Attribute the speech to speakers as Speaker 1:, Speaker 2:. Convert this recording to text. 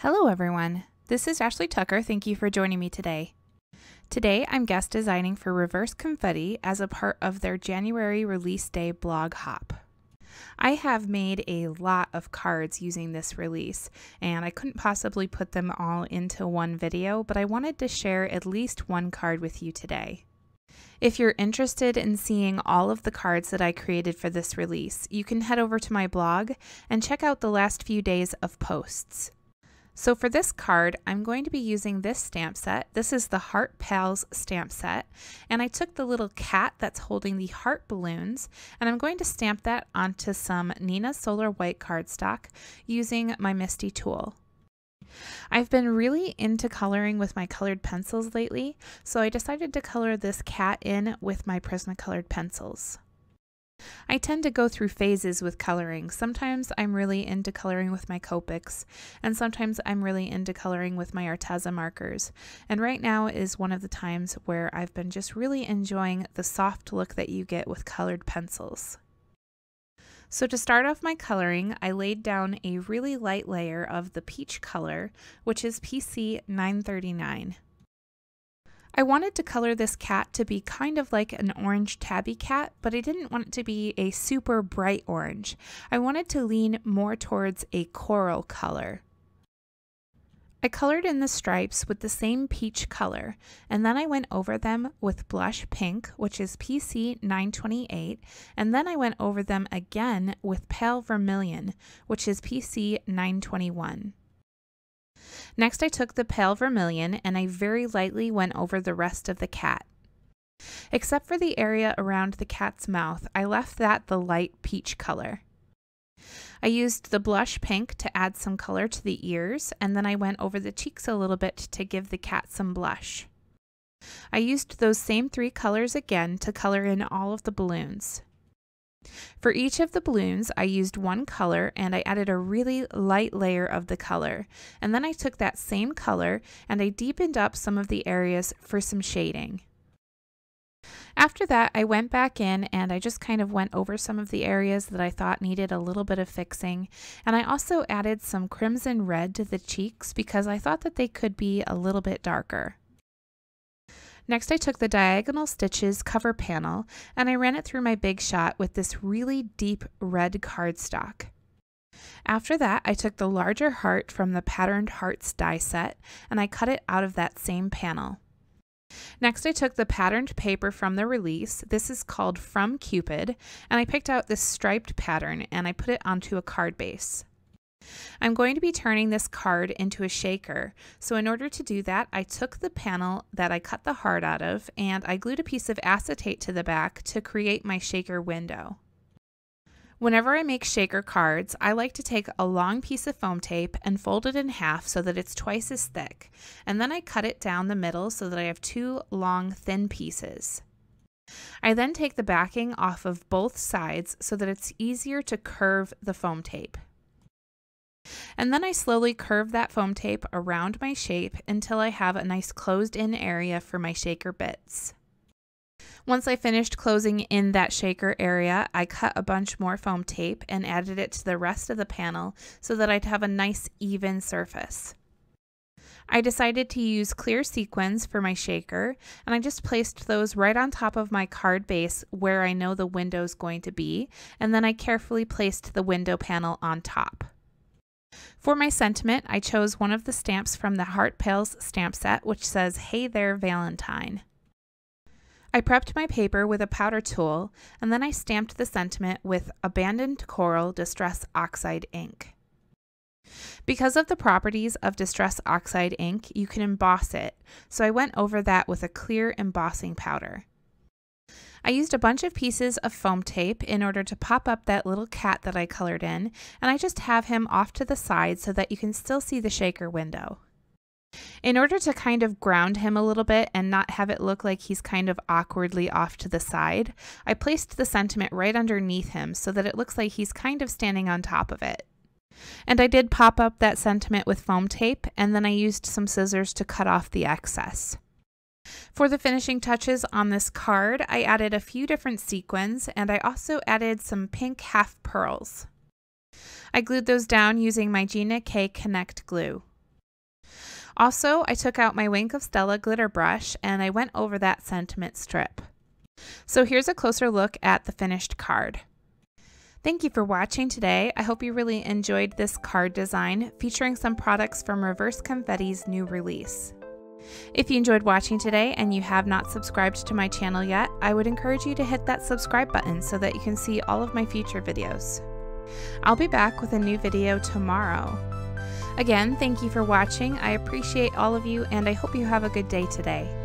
Speaker 1: Hello everyone, this is Ashley Tucker. Thank you for joining me today. Today I'm guest designing for Reverse Confetti as a part of their January release day blog hop. I have made a lot of cards using this release and I couldn't possibly put them all into one video, but I wanted to share at least one card with you today. If you're interested in seeing all of the cards that I created for this release, you can head over to my blog and check out the last few days of posts. So for this card, I'm going to be using this stamp set. This is the Heart Pals stamp set, and I took the little cat that's holding the heart balloons, and I'm going to stamp that onto some Neenah Solar White cardstock using my Misti tool. I've been really into coloring with my colored pencils lately, so I decided to color this cat in with my Prismacolor pencils. I tend to go through phases with coloring. Sometimes I'm really into coloring with my Copics, and sometimes I'm really into coloring with my Arteza markers. And right now is one of the times where I've been just really enjoying the soft look that you get with colored pencils. So to start off my coloring, I laid down a really light layer of the peach color, which is PC 939. I wanted to color this cat to be kind of like an orange tabby cat, but I didn't want it to be a super bright orange. I wanted to lean more towards a coral color. I colored in the stripes with the same peach color, and then I went over them with blush pink, which is PC 928, and then I went over them again with pale vermilion, which is PC 921. Next, I took the pale vermilion and I very lightly went over the rest of the cat. Except for the area around the cat's mouth, I left that the light peach color. I used the blush pink to add some color to the ears, and then I went over the cheeks a little bit to give the cat some blush. I used those same three colors again to color in all of the balloons. For each of the balloons, I used one color and I added a really light layer of the color. And then I took that same color and I deepened up some of the areas for some shading. After that, I went back in and I just kind of went over some of the areas that I thought needed a little bit of fixing. And I also added some crimson red to the cheeks because I thought that they could be a little bit darker. Next, I took the Diagonal Stitches cover panel and I ran it through my Big Shot with this really deep red cardstock. After that, I took the larger heart from the Patterned Hearts die set and I cut it out of that same panel. Next, I took the patterned paper from the release. This is called From Cupid, and I picked out this striped pattern and I put it onto a card base. I'm going to be turning this card into a shaker, so in order to do that, I took the panel that I cut the heart out of and I glued a piece of acetate to the back to create my shaker window. Whenever I make shaker cards, I like to take a long piece of foam tape and fold it in half so that it's twice as thick, and then I cut it down the middle so that I have two long, thin pieces. I then take the backing off of both sides so that it's easier to curve the foam tape. And then I slowly curve that foam tape around my shape until I have a nice closed-in area for my shaker bits. Once I finished closing in that shaker area, I cut a bunch more foam tape and added it to the rest of the panel so that I'd have a nice even surface. I decided to use clear sequins for my shaker, and I just placed those right on top of my card base where I know the window's going to be, and then I carefully placed the window panel on top. For my sentiment, I chose one of the stamps from the Heart Pals stamp set, which says, "Hey there, Valentine." I prepped my paper with a powder tool, and then I stamped the sentiment with Abandoned Coral Distress Oxide ink. Because of the properties of Distress Oxide ink, you can emboss it, so I went over that with a clear embossing powder. I used a bunch of pieces of foam tape in order to pop up that little cat that I colored in, and I just have him off to the side so that you can still see the shaker window. In order to kind of ground him a little bit and not have it look like he's kind of awkwardly off to the side, I placed the sentiment right underneath him so that it looks like he's kind of standing on top of it. And I did pop up that sentiment with foam tape, and then I used some scissors to cut off the excess. For the finishing touches on this card, I added a few different sequins and I also added some pink half pearls. I glued those down using my Gina K Connect glue. Also, I took out my Wink of Stella glitter brush and I went over that sentiment strip. So here's a closer look at the finished card. Thank you for watching today. I hope you really enjoyed this card design featuring some products from Reverse Confetti's new release. If you enjoyed watching today and you have not subscribed to my channel yet, I would encourage you to hit that subscribe button so that you can see all of my future videos. I'll be back with a new video tomorrow. Again, thank you for watching. I appreciate all of you and I hope you have a good day today.